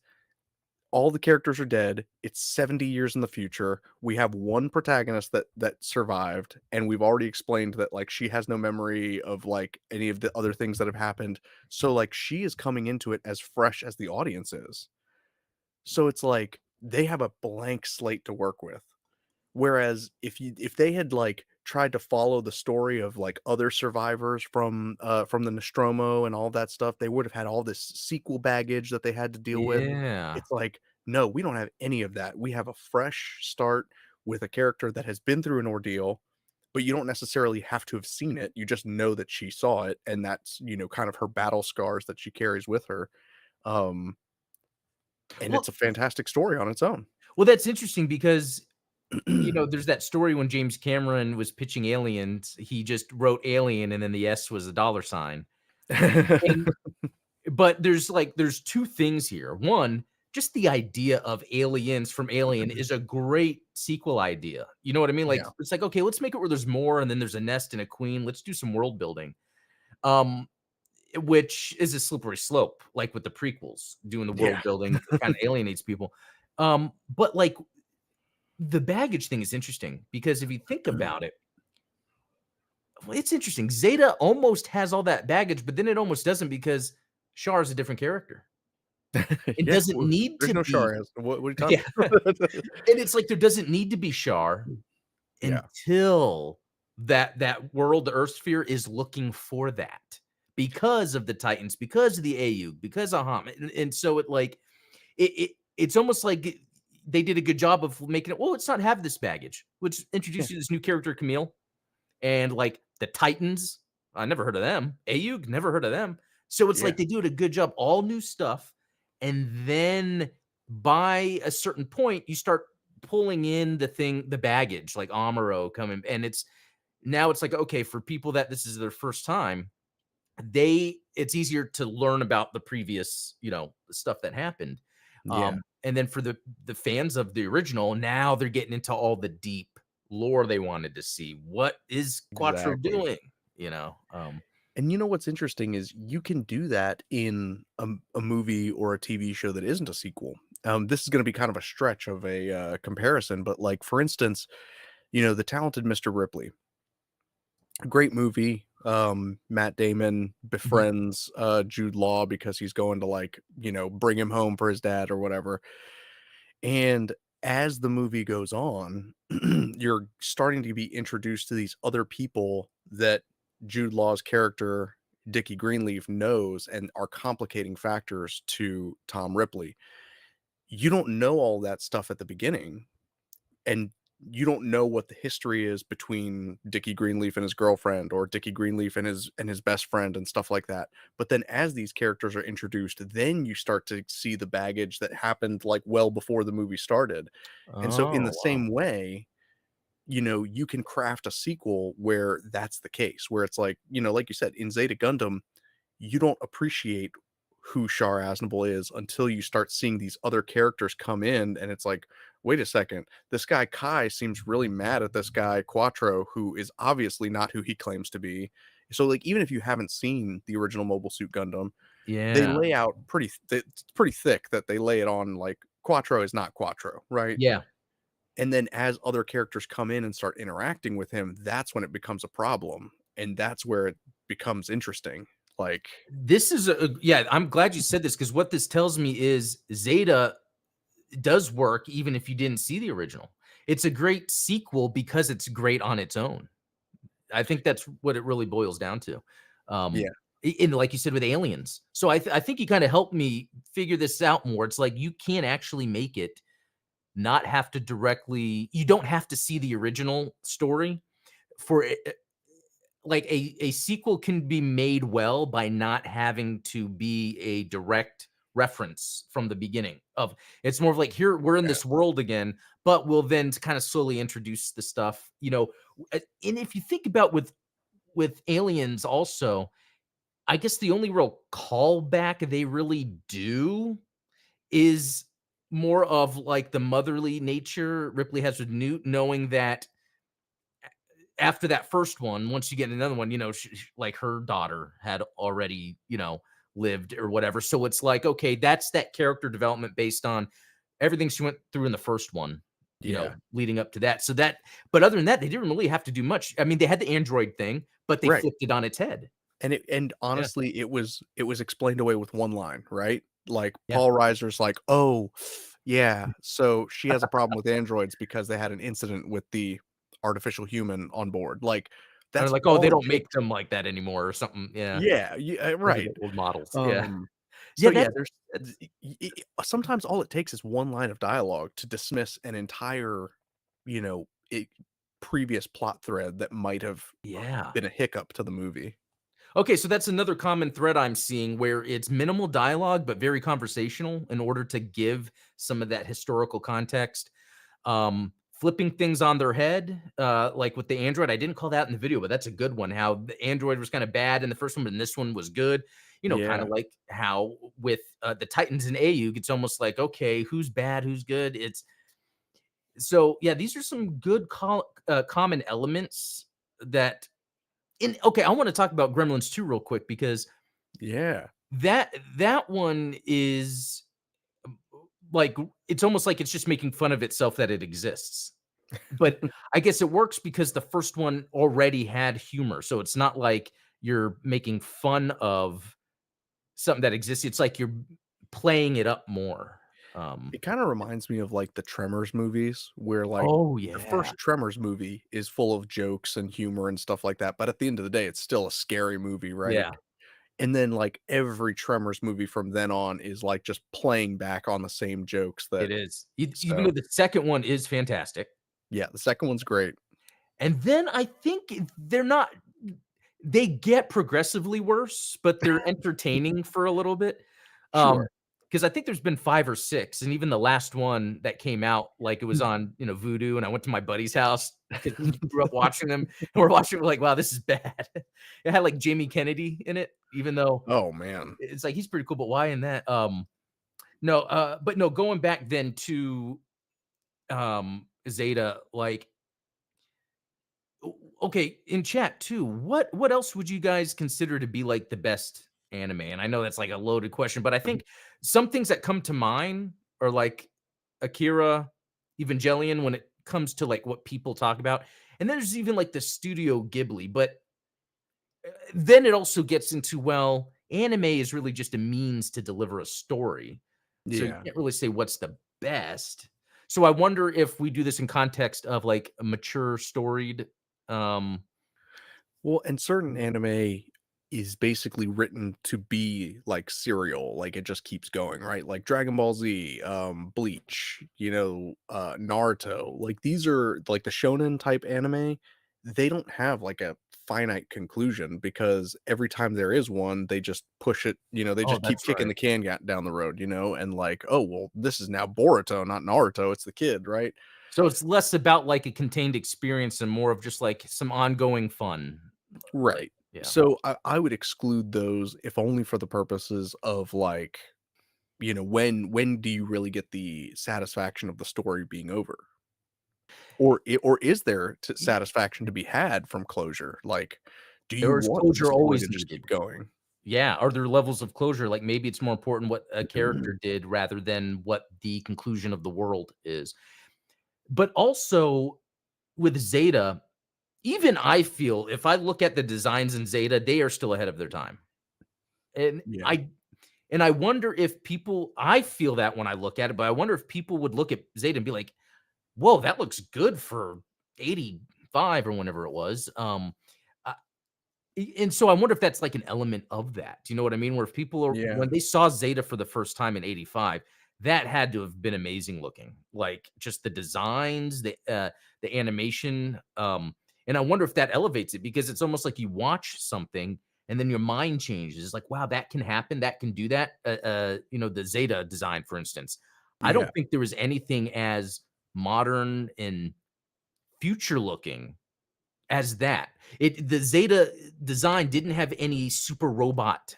all the characters are dead. It's 70 years in the future. We have one protagonist that survived, and we've already explained that like she has no memory of like any of the other things that have happened. So like she is coming into it as fresh as the audience is. So it's like they have a blank slate to work with. Whereas if they had, like, tried to follow the story of, like, other survivors from the Nostromo and all that stuff, they would have had all this sequel baggage that they had to deal with. Yeah. It's like, no, we don't have any of that. We have a fresh start with a character that has been through an ordeal, but you don't necessarily have to have seen it. You just know that she saw it, and that's, kind of her battle scars that she carries with her. Um, and it's Well a fantastic story on its own. well, that's interesting because, there's that story when James Cameron was pitching Aliens, he just wrote Alien and then the S was a dollar sign. And but there's 2 things here. One, just the idea of aliens from Alien is a great sequel idea. You know what I mean? Like, Yeah. it's like, "Okay, let's make it where there's more, and then there's a nest and a queen. Let's do some world building." Um, which is a slippery slope, like with the prequels, doing the Yeah. world building kinda alienates people. But, like, the baggage thing is interesting because if you think about it, well, it's interesting. Zeta almost has all that baggage, but then it almost doesn't because Char is a different character. It Yeah, doesn't well, need there's to no be. Sharas. What are you Yeah, talking about? and it's like there doesn't need to be Char Yeah, until that world, the Earth sphere, is looking for that because of the Titans, because of the AU, because of Ham, and so it's almost like they did a good job of making it. Well, let's not have this baggage. Let's yeah, introduce you to this new character, Camille, and like the Titans. I never heard of them. AU, never heard of them. So it's yeah, like they do it a good job, all new stuff, and then by a certain point, you start pulling in the baggage, like Amuro coming, and it's like, okay, for people that this is their first time, it's easier to learn about the previous, stuff that happened. yeah, And then for the fans of the original, now they're getting into all the deep lore they wanted to see. What is Quattro exactly. doing? You know? And you know what's interesting is you can do that in a movie or a TV show that isn't a sequel. This is gonna be kind of a stretch of a, comparison, but, like, for instance, The Talented Mr. Ripley, great movie. Matt Damon Mhm. befriends, Jude Law because he's going to, like, bring him home for his dad or whatever. And as the movie goes on, you're starting to be introduced to these other people that Jude Law's character, Dickie Greenleaf, knows and are complicating factors to Tom Ripley. You don't know all that stuff at the beginning, and you don't know what the history is between Dickie Greenleaf and his girlfriend, or Dickie Greenleaf and his best friend and stuff like that. But then as these characters are introduced, then you start to see the baggage that happened like well before the movie started. And so in the Oh, wow. same way, you can craft a sequel where that's the case, where it's like, like you said, in Zeta Gundam, you don't appreciate who Char Aznable is until you start seeing these other characters come in, and it's like, wait a second, this guy Kai seems really mad at this guy Quattro, who is obviously not who he claims to be. So, like, even if you haven't seen the original Mobile Suit Gundam, they Yeah. lay out it's pretty thick that they lay it on like Quattro is not Quattro, right? Yeah. And then as other characters come in and start interacting with him, that's when it becomes a problem, and that's where it becomes interesting. Like, This is yeah, I'm glad you said this because what this tells me is Zeta does work even if you didn't see the original. It's a great sequel because it's great on its own. I think that's what it really boils down to. Um, yeah, and like you said with aliens. So I think you kind of helped me figure this out more. It's like you can't actually make it not have to directly, you don't have to see the original story for it. Like a sequel can be made well by not having to be a direct reference from the beginning of, it's more of like, here we're in yeah, this world again, but we'll then kind of slowly introduce the stuff, and if you think about with aliens also, I guess the only real callback they really do is more of like the motherly nature Ripley has with Newt, knowing that after that first one, once you get another one, like her daughter had already, lived or whatever. So it's like, okay, that's that character development based on everything she went through in the first one, yeah, leading up to that. So that, but other than that, they didn't really have to do much. I mean, they had the android thing, but they right. flipped it on its head. And Yeah. honestly, it was explained away with one line, right? Like Yeah. Paul Reiser's like, "Oh, yeah, so she has a problem with androids because they had an incident with the artificial human on board." Like, Or that's like, oh, they all it don't make takes. them like that anymore or something. Yeah. Yeah, yeah, Those are right. the old models. Yeah. Um, so Yeah. yeah, That's, sometimes all it takes is one line of dialogue to dismiss an entire, you know, previous plot thread that might have yeah. been a hiccup to the movie. Okay, so that's another common thread I'm seeing where it's minimal dialogue, but very conversational in order to give some of that historical context. Flipping things on their head, like with the android. I didn't call that in the video, but that's a good one. How the android was kind of bad in the first one, but in this one was good. Kind Yeah, of like how with the Titans and AU, it's almost like, okay, who's bad, who's good? It's so yeah. These are some good common elements that. Okay, I want to talk about Gremlins 2 real quick because yeah. that one is like, it's almost like it's just making fun of itself that it exists. But I guess it works because the first one already had humor. So it's not like you're making fun of something that exists. It's like you're playing it up more. It kinda reminds me of, like, the Tremors movies where, like, Oh the yeah. first Tremors movie is full of jokes and humor and stuff like that, but at the end of the day, it's still a scary movie, right? Yeah, And then, like, every Tremors movie from then on is, like, just playing back on the same jokes that it is. Even so, though the second one is fantastic. yeah, the second one's great. And then I think they're not, they get progressively worse, but they're entertaining for a little bit. Sure. Because I think there's been 5 or 6, and even the last one that came out, like, it was on, Vudu, and I went to my buddy's house because he grew up watching them, and we're watching, we're like, "Wow, this is bad." It had, like, Jamie Kennedy in it, even though Oh, man. it's like, he's pretty cool, but why in that? No, but no, going back then to, Zeta, like, okay, in chat too, what else would you guys consider to be like the best anime? And I know that's like a loaded question, but I think some things that come to mind are like Akira, Evangelion when it comes to like what people talk about. And then there's even like the Studio Ghibli, but then it also gets into, well, anime is really just a means to deliver a story. So you Yeah. can't really say what's the best. So I wonder if we do this in context of, like, a mature storied, um Well, and certain anime is basically written to be like serial, like it just keeps going, right? Like Dragon Ball Z, Bleach, Naruto. Like these are like the shonen type anime, they don't have like a finite conclusion because every time there is one, they just push it, they Oh, just keep that's kicking right. the can down the road, and like, oh, well, this is now Boruto, not Naruto, it's the kid, right? So it's less about, like, a contained experience and more of just, like, some ongoing fun, like Right. yeah. So I would exclude those if only for the purposes of like, when do you really get the satisfaction of the story being over? Or is there satisfaction to be had from closure? Like, do you There is want the closure story to always just needed. keep going? Yeah, are there levels of closure? Like, maybe it's more important what a character did rather than what the conclusion of the world is. But also with Zeta, even I feel if I look at the designs in Zeta, they are still ahead of their time. And Yeah. I wonder if people I feel that when I look at it, but I wonder if people would look at Zeta and be like, "Whoa, that looks good for 85 or whenever it was." And so I wonder if that's like an element of that. Do you know what I mean? Where if people are Yeah. when they saw Zeta for the first time in '85, that had to have been amazing looking. Like just the designs, the animation. And I wonder if that elevates it because it's almost like you watch something and then your mind changes. It's like, wow, that can happen. That can do that. The Zeta design, for instance. I don't Yeah. think there was anything as modern and future looking as that. The Zeta design didn't have any super robot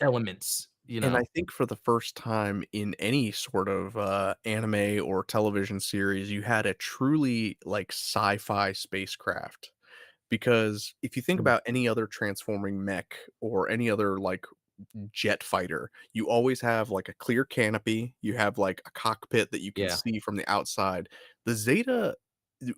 elements, you And know? I think for the first time in any sort of, anime or television series, you had a truly, like, sci-fi spacecraft. Because if you think Mm. about any other transforming mech or any other, like, jet fighter, you always have, like, a clear canopy, you have, like, a cockpit that you can Yeah, see from the outside. The Zeta,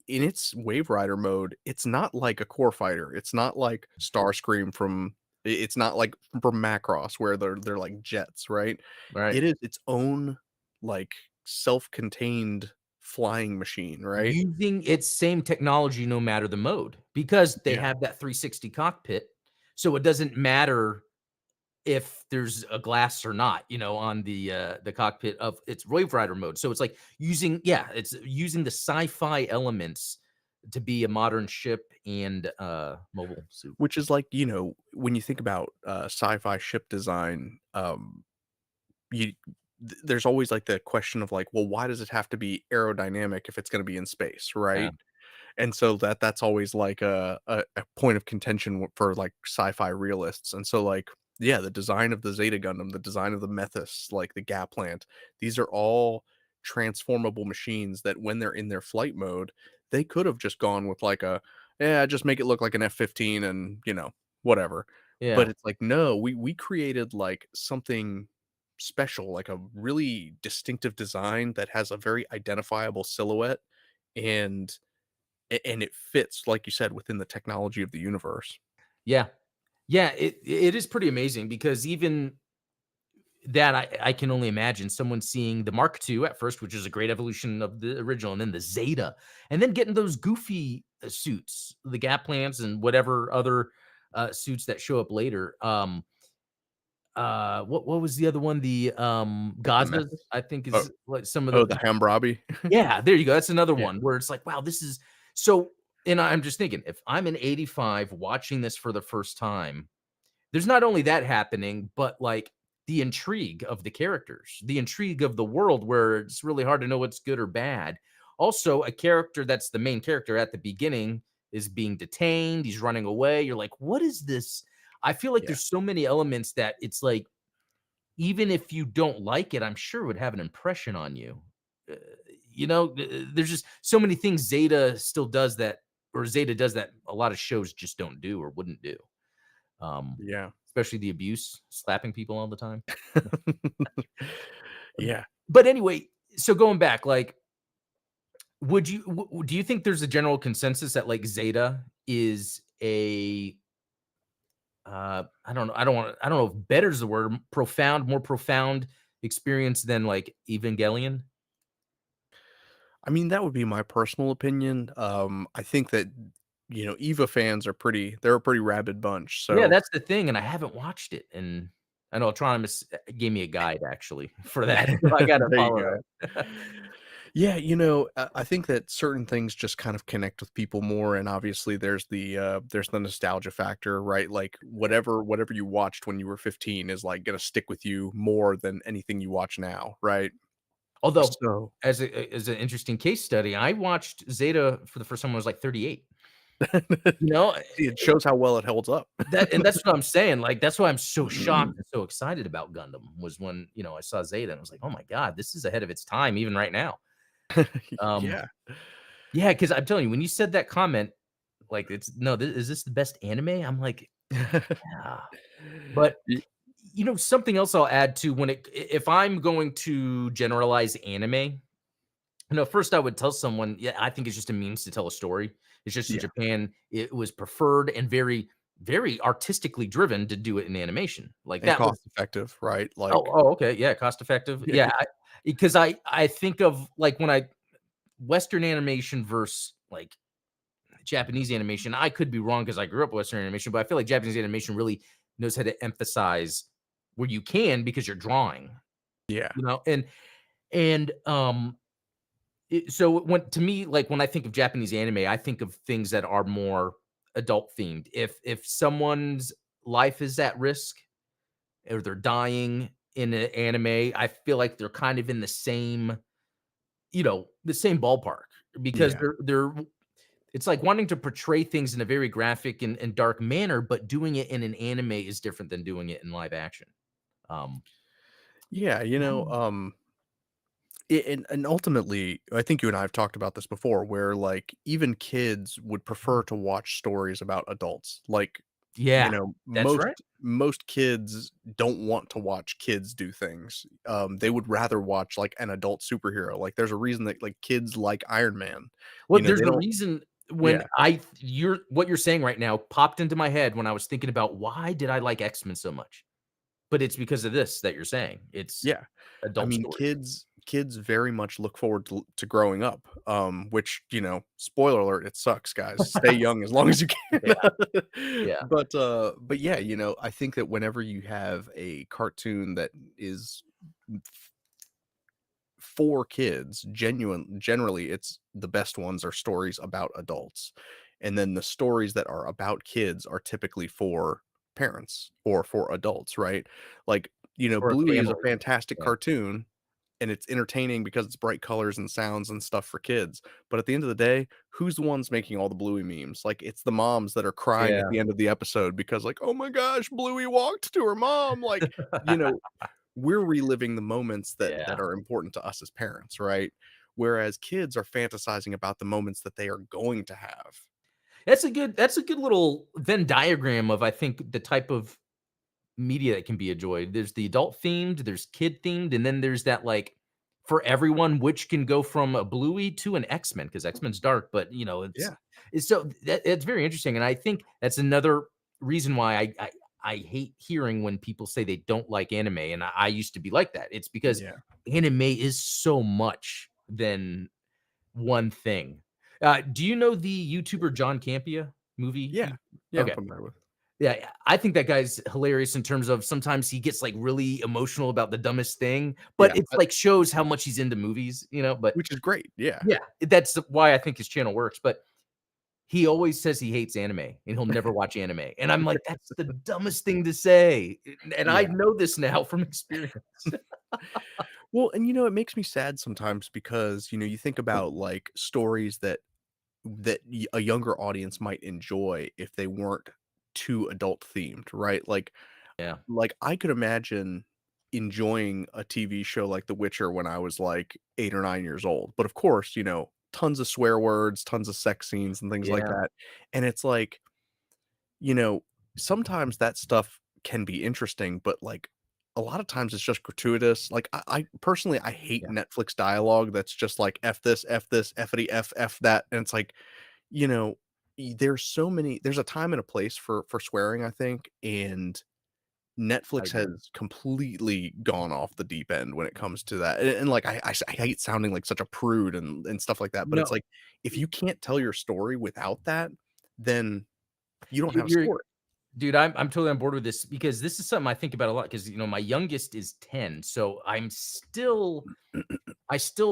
in its Wave Rider mode, it's not like a core fighter, it's not like Starscream from it's not like from Macross where they're like jets, right? right. It is its own, like, self-contained flying machine, right? Using its same technology no matter the mode, because they Yeah. have that 360 cockpit, so it doesn't matter if there's a glass or not, on the cockpit of its Wave Rider mode. So it's like it's using the sci-fi elements to be a modern ship and, mobile suit. Which is like, when you think about, sci-fi ship design, you there's always, like, the question of, like, well, why does it have to be aerodynamic if it's gonna be in space, Yeah, right? And so that's always like a point of contention for like sci-fi realists. And so like yeah, the design of the Zeta Gundam, the design of the Methus, like the Gaplant, these are all transformable machines that when they're in their flight mode, they could have just gone with like yeah, just make it look like an F-15 and, whatever. But yeah. it's like no, we created like something special, like a really distinctive design that has a very identifiable silhouette and and it fits, like you said, within the technology of the universe. Yeah. Yeah, it is pretty amazing because even that I can only imagine someone seeing the Mark II at first, which is a great evolution of the original, and then the Zeta, and then getting those goofy, suits, the Gap plants and whatever other, suits that show up later. What was the other one? The, The Gazas, Method? I think Oh is like some of oh, the the Hammurabi? yeah, there you go. That's another Yeah, one where it's like, wow, this is so and I'm just thinking, if I'm in '85 watching this for the first time, there's not only that happening, but, like, the intrigue of the characters, the intrigue of the world where it's really hard to know what's good or bad. Also, a character that's the main character at the beginning is being detained, he's running away, you're like, "What is this?" I feel like yeah, there's so many elements that it's like, even if you don't like it, I'm sure it would have an impression on you. Uh, there's just so many things Zeta does that a lot of shows just don't do or wouldn't do. Um, yeah. Especially the abuse, slapping people all the time. Yeah. But anyway, so going back, like, would you do you think there's a general consensus that like Zeta is a I don't know if better is the word, more profound experience than like Evangelion? I mean, that would be my personal opinion. I think that, EVA fans are they're a pretty rabid bunch, Yeah, so that's the thing, and I haven't watched it, and I know Autonomous gave me a guide actually for that, so I gotta there you follow go. that. Yeah, I think that certain things just kind of connect with people more, and obviously there's the nostalgia factor, right? Like whatever you watched when you were 15 is like gonna stick with you more than anything you watch now, right? Although, So as an interesting case study, I watched Zeta for the first time when I was, like, 38, you know? see, it shows how well it holds up. That's what I'm saying, like, that's why I'm so shocked and so excited about Gundam was when, I saw Zeta and I was like, "Oh my god, this is ahead of its time even right now." Um, Yeah. yeah, because 'cause I'm telling you, when you said that comment, like, it's "No, is this the best anime?" I'm like, "Yeah." But, Y something else I'll add to when if I'm going to generalize anime, first I would tell someone, yeah, I think it's just a means to tell a story. It's just in yeah, Japan, it was preferred and very, very artistically driven to do it in animation. Like and that was cost effective, right? oh, Like oh, okay, yeah, cost effective. Yeah, because I think of like when I Western animation versus like Japanese animation. I could be wrong because I grew up with Western animation, but I feel like Japanese animation really knows how to emphasize where you can because you're drawing, yeah, and so when to me, like, when I think of Japanese anime, I think of things that are more adult themed. If someone's life is at risk or they're dying in an anime, I feel like they're kind of in the same ballpark because yeah. they're it's like wanting to portray things in a very graphic and dark manner, but doing it in an anime is different than doing it in live action. Um, Yeah, Mm. and ultimately, I think you and I have talked about this before, where, like, even kids would prefer to watch stories about adults. Like, yeah, that's most right. kids don't want to watch kids do things. They would rather watch, like, an adult superhero. Like, there's a reason that, like, kids like Iron Man. Well, They there's a don't reason when Yeah, you're what you're saying right now popped into my head when I was thinking about why did I like X-Men so much? But it's because of this that you're saying. It's yeah. I adult mean, stories. kids very much look forward to growing up, which, spoiler alert, it sucks, guys. Stay young as long as you can. Yeah, yeah, But yeah, I think that whenever you have a cartoon that is for kids, generally, it's the best ones are stories about adults, and then the stories that are about kids are typically for parents or for adults, right? Like, for a Bluey is a family. fantastic Yeah. cartoon, and it's entertaining because it's bright colors and sounds and stuff for kids, but at the end of the day, who's the ones making all the Bluey memes? Like, it's the moms that are crying at Yeah. the end of the episode because, like, "Oh my gosh, Bluey walked to her mom," like, you know we're reliving the moments that Yeah. are important to us as parents, right? Whereas kids are fantasizing about the moments that they are going to have. That's a good little Venn diagram of, I think, the type of media that can be enjoyed. There's the adult themed, there's kid themed, and then there's that like for everyone, which can go from a Bluey to an X-Men because X-Men's dark, but Yeah, it's so it's very interesting. And I think that's another reason why I hate hearing when people say they don't like anime. And I used to be like that. It's because yeah, anime is so much than one thing. Do you know the YouTuber John Campea movie? yeah, yeah, I'm Okay. familiar with. Yeah, yeah. I think that guy's hilarious in terms of sometimes he gets, like, really emotional about the dumbest thing, but Yeah, it's, like, shows how much he's into movies, but which is great, yeah. yeah, that's why I think his channel works, but he always says he hates anime, and he'll never watch anime, and I'm like, "That's the dumbest thing to say," and I Yeah. know this now from experience. Well, and, it makes me sad sometimes because, you think about, like, stories that a younger audience might enjoy if they weren't too adult themed, right? Yeah, I could imagine enjoying a TV show like The Witcher when I was, like, 8 or 9 years old, but of course, tons of swear words, tons of sex scenes and things like yeah, that, and it's like, you know, sometimes that stuff can be interesting, but, like, a lot of times it's just gratuitous. Like, I personally, I hate yeah, Netflix dialogue that's just like, "F this, F this, Fity F, F that," and it's like, you know, there's a time and a place for swearing, I think, and I Netflix agree. has completely gone off the deep end when it comes to that, and, like, I hate sounding like such a prude and stuff like that, but it's No, like, if you can't tell your story without that, then you don't have a you're story. dude, I'm totally on board with this because this is something I think about a lot because, my youngest is 10, so I still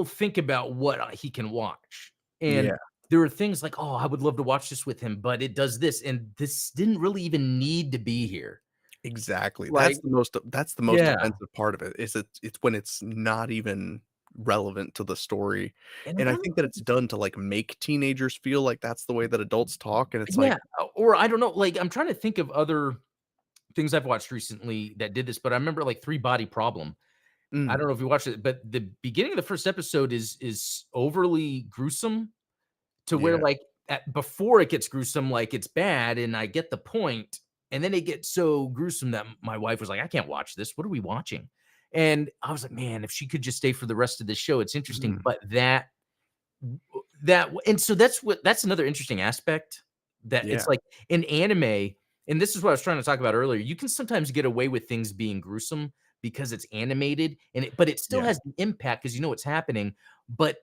think about what, he can watch, and Yeah, there are things like, "Oh, I would love to watch this with him, but it does this, and this didn't really even need to be here." exactly. Like That's the most yeah, offensive part of it, is it's when it's not even relevant to the story, and and I'm I trying to think that think it's done to, like, make teenagers feel like that's the way that adults talk, and it's like, yeah, or I don't know, like, I'm trying to think of other things I've watched recently that did this, but I remember, like, Three Body Problem. I mm, don't know if you watched it, but the beginning of the first episode is overly gruesome to where, yeah. like, before it gets gruesome, like, it's bad, and I get the point, and then it gets so gruesome that my wife was like, "I can't watch this. What are we watching?" And I was like, "Man, if she could just stay for the rest of the show, it's interesting." Mm, But and so that's another interesting aspect that yeah, it's like in anime, and this is what I was trying to talk about earlier. You can sometimes get away with things being gruesome because it's animated, but it still yeah. has the impact because you know what's happening, but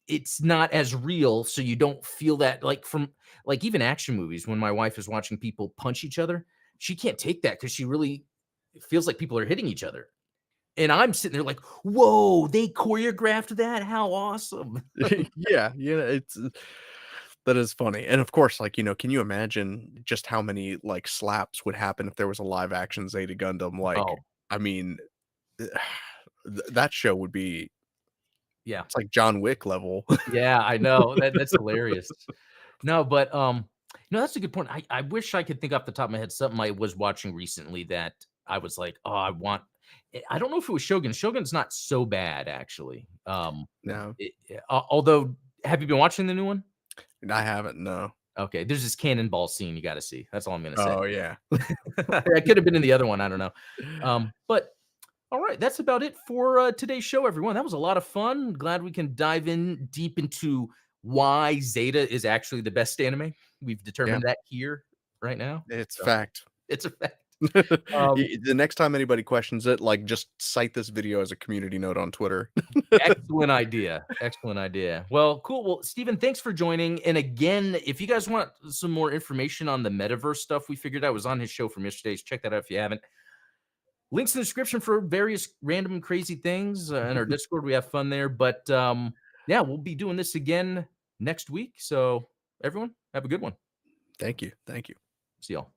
it's not as real, so you don't feel that like from like even action movies. When my wife is watching people punch each other, she can't take that because she really feels like people are hitting each other. And I'm sitting there like, whoa, they choreographed that. How awesome. Yeah, yeah, it's that is funny, and of course, like, can you imagine just how many, like, slaps would happen if there was a live action Zeta Gundam? Like, Oh, I mean, that show would be yeah. it's like John Wick level. Yeah, I know. That's hilarious. No, but, no, that's a good point. I wish I could think off the top of my head something I was watching recently that I was like, "Oh, I don't know if it was Shogun. Shogun's not so bad, actually. No, Although have you been watching the new one? I haven't, no. Okay, there's this cannonball scene you gotta see. That's all I'm gonna say. Oh, yeah. I could have been in the other one, I don't know. But all right, that's about it for, today's show, everyone. That was a lot of fun. Glad we can dive in deep into why Zeta is actually the best anime. We've Yeah, determined that here right now, it's so fact. it's a fact. Um, The next time anybody questions it, like, just cite this video as a community note on Twitter. Excellent idea, excellent idea. Well, cool. Well, Steven, thanks for joining, and again, if you guys want some more information on the metaverse stuff we figured out was on his show from yesterday, check that out if you haven't. Links in the description for various random crazy things, in our Discord, we have fun there, but, yeah, we'll be doing this again next week, so everyone, have a good one. Thank you, thank you. See y'all.